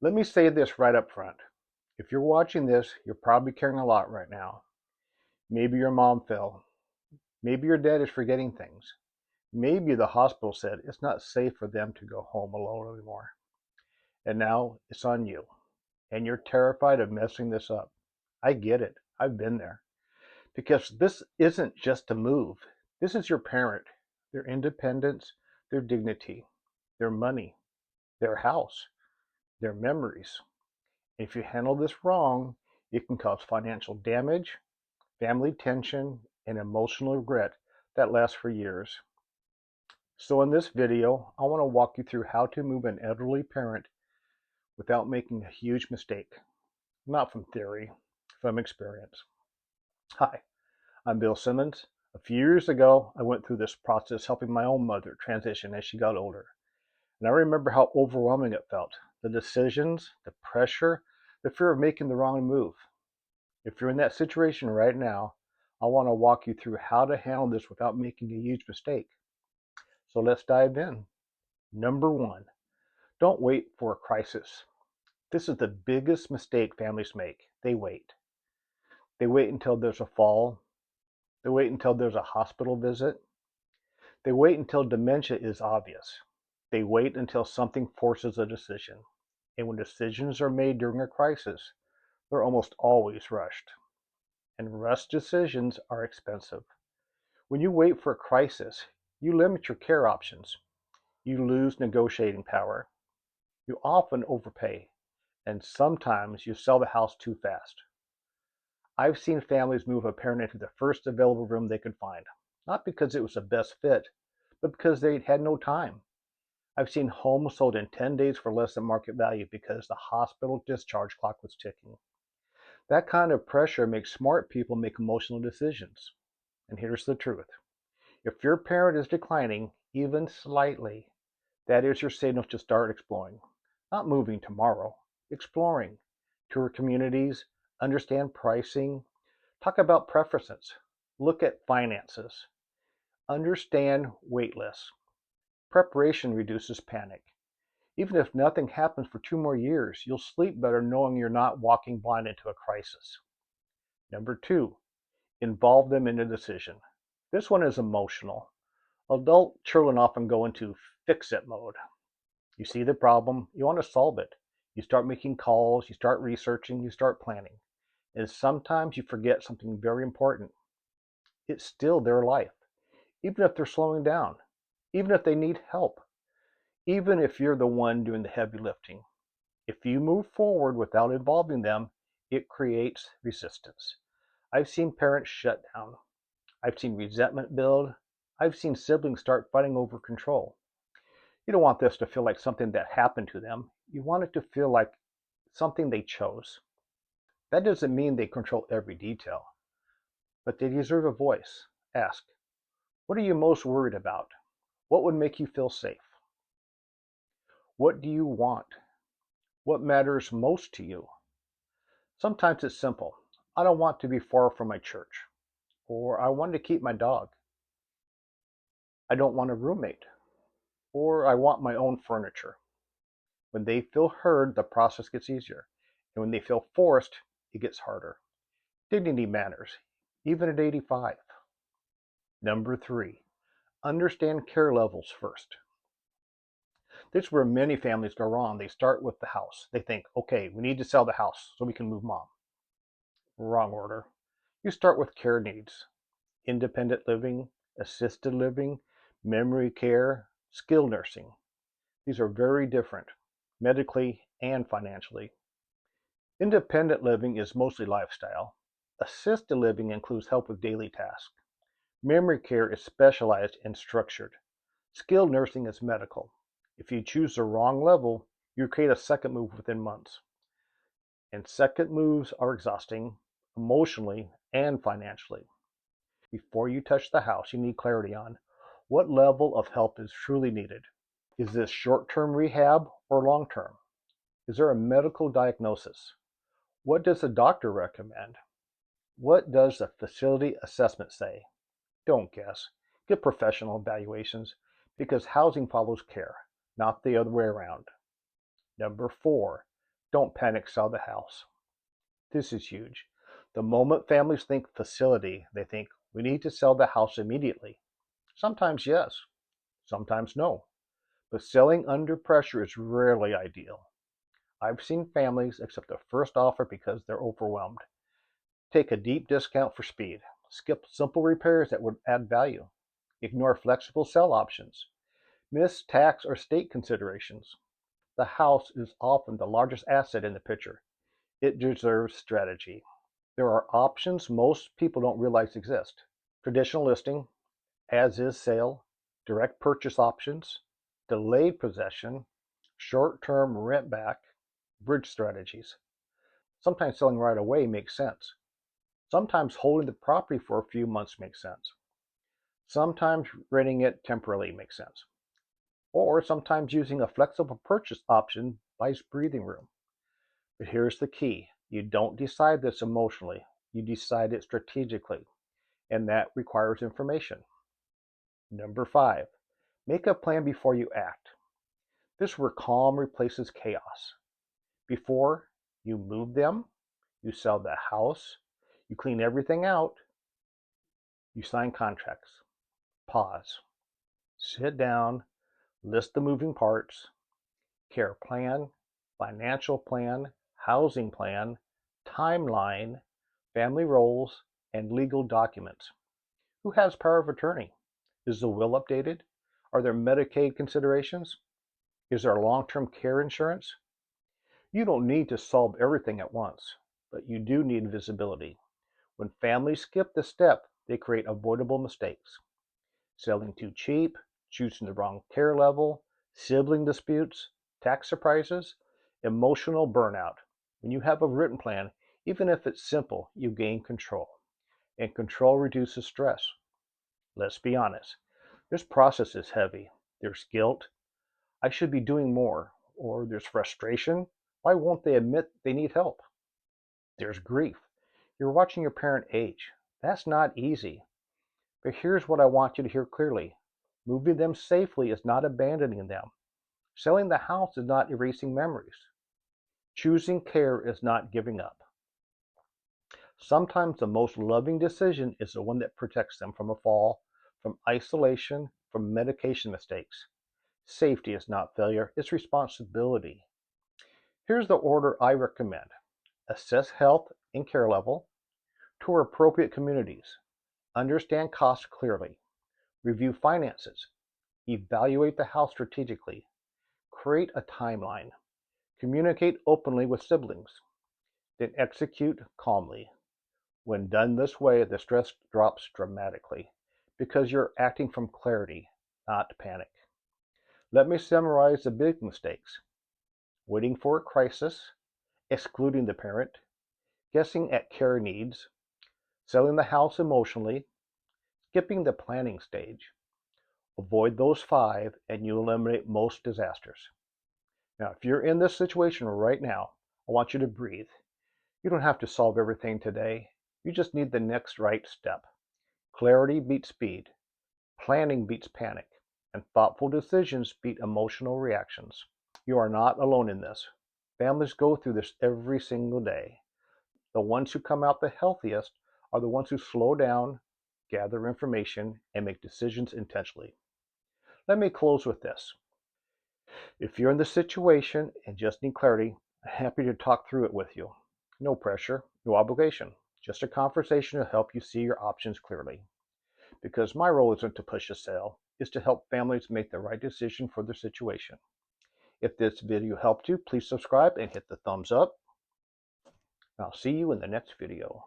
Let me say this right up front. If you're watching this, you're probably carrying a lot right now. Maybe your mom fell. Maybe your dad is forgetting things. Maybe the hospital said it's not safe for them to go home alone anymore. And now it's on you. And you're terrified of messing this up. I get it. I've been there. Because this isn't just a move. This is your parent, their independence, their dignity, their money, their house, their memories. If you handle this wrong, it can cause financial damage, family tension, and emotional regret that lasts for years. So in this video, I want to walk you through how to move an elderly parent without making a huge mistake. Not from theory, from experience. Hi, I'm Bill Simmons. A few years ago, I went through this process helping my own mother transition as she got older. And I remember how overwhelming it felt. The decisions, the pressure, the fear of making the wrong move. If you're in that situation right now, I want to walk you through how to handle this without making a huge mistake. So let's dive in. Number one, don't wait for a crisis. This is the biggest mistake families make. They wait. They wait until there's a fall. They wait until there's a hospital visit. They wait until dementia is obvious. They wait until something forces a decision. And when decisions are made during a crisis, they're almost always rushed. And rushed decisions are expensive. When you wait for a crisis, you limit your care options. You lose negotiating power. You often overpay. And sometimes you sell the house too fast. I've seen families move a parent into the first available room they could find, not because it was the best fit, but because they had no time. I've seen homes sold in 10 days for less than market value because the hospital discharge clock was ticking. That kind of pressure makes smart people make emotional decisions. And here's the truth. If your parent is declining, even slightly, that is your signal to start exploring. Not moving tomorrow, exploring. Tour communities, understand pricing, talk about preferences, look at finances, understand wait lists. Preparation reduces panic. Even if nothing happens for 2 more years, you'll sleep better knowing you're not walking blind into a crisis. Number two, involve them in a decision. This one is emotional. Adult children often go into fix-it mode. You see the problem, you want to solve it. You start making calls, you start researching, you start planning. And sometimes you forget something very important. It's still their life, even if they're slowing down, even if they need help, even if you're the one doing the heavy lifting. If you move forward without involving them, it creates resistance. I've seen parents shut down. I've seen resentment build. I've seen siblings start fighting over control. You don't want this to feel like something that happened to them. You want it to feel like something they chose. That doesn't mean they control every detail, but they deserve a voice. Ask, what are you most worried about? What would make you feel safe? What do you want? What matters most to you? Sometimes it's simple. I don't want to be far from my church, or I want to keep my dog. I don't want a roommate, or I want my own furniture. When they feel heard, the process gets easier. And when they feel forced, it gets harder. Dignity matters, even at 85. Number three, understand care levels first. This is where many families go wrong. They start with the house. They think, okay, we need to sell the house so we can move mom. Wrong order. You start with care needs. Independent living, assisted living, memory care, skilled nursing. These are very different, medically and financially. Independent living is mostly lifestyle. Assisted living includes help with daily tasks. Memory care is specialized and structured. Skilled nursing is medical. If you choose the wrong level, you create a second move within months. And second moves are exhausting, emotionally and financially. Before you touch the house, you need clarity on what level of help is truly needed. Is this short-term rehab or long-term? Is there a medical diagnosis? What does the doctor recommend? What does the facility assessment say? Don't guess. Get professional evaluations because housing follows care, not the other way around. Number four, Don't panic, sell the house. This is huge. The moment families think facility, they think we need to sell the house immediately. Sometimes yes, sometimes no. But selling under pressure is rarely ideal. I've seen families accept the first offer because they're overwhelmed. Take a deep discount for speed. Skip simple repairs that would add value. Ignore flexible sell options. Miss tax or state considerations. The house is often the largest asset in the picture. It deserves strategy. There are options most people don't realize exist. Traditional listing, as-is sale, direct purchase options, delayed possession, short-term rent back, bridge strategies. Sometimes selling right away makes sense. Sometimes holding the property for a few months makes sense. Sometimes renting it temporarily makes sense. Or sometimes using a flexible purchase option buys breathing room. But here's the key. You don't decide this emotionally. You decide it strategically. And that requires information. Number 5, make a plan before you act. This is where calm replaces chaos. Before you move them, you sell the house, you clean everything out, you sign contracts. Pause. Sit down, list the moving parts, care plan, financial plan, housing plan, timeline, family roles, and legal documents. Who has power of attorney? Is the will updated? Are there Medicaid considerations? Is there long-term care insurance? You don't need to solve everything at once, but you do need visibility. When families skip this step, they create avoidable mistakes. Selling too cheap, choosing the wrong care level, sibling disputes, tax surprises, emotional burnout. When you have a written plan, even if it's simple, you gain control. And control reduces stress. Let's be honest. This process is heavy. There's guilt. I should be doing more. Or there's frustration. Why won't they admit they need help? There's grief. You're watching your parent age. That's not easy. But here's what I want you to hear clearly. Moving them safely is not abandoning them. Selling the house is not erasing memories. Choosing care is not giving up. Sometimes the most loving decision is the one that protects them from a fall, from isolation, from medication mistakes. Safety is not failure, it's responsibility. Here's the order I recommend. Assess health and care level. Tour appropriate communities. Understand costs clearly. Review finances. Evaluate the house strategically. Create a timeline. Communicate openly with siblings. Then execute calmly. When done this way, the stress drops dramatically because you're acting from clarity, not panic. Let me summarize the big mistakes. Waiting for a crisis, excluding the parent, guessing at care needs, selling the house emotionally, skipping the planning stage. Avoid those 5 and you eliminate most disasters. Now, if you're in this situation right now, I want you to breathe. You don't have to solve everything today. You just need the next right step. Clarity beats speed. Planning beats panic. And thoughtful decisions beat emotional reactions. You are not alone in this. Families go through this every single day. The ones who come out the healthiest are the ones who slow down, gather information, and make decisions intentionally. Let me close with this. If you're in this situation and just need clarity, I'm happy to talk through it with you. No pressure, no obligation. Just a conversation to help you see your options clearly. Because my role isn't to push a sale, it's to help families make the right decision for their situation. If this video helped you, please subscribe and hit the thumbs up. I'll see you in the next video.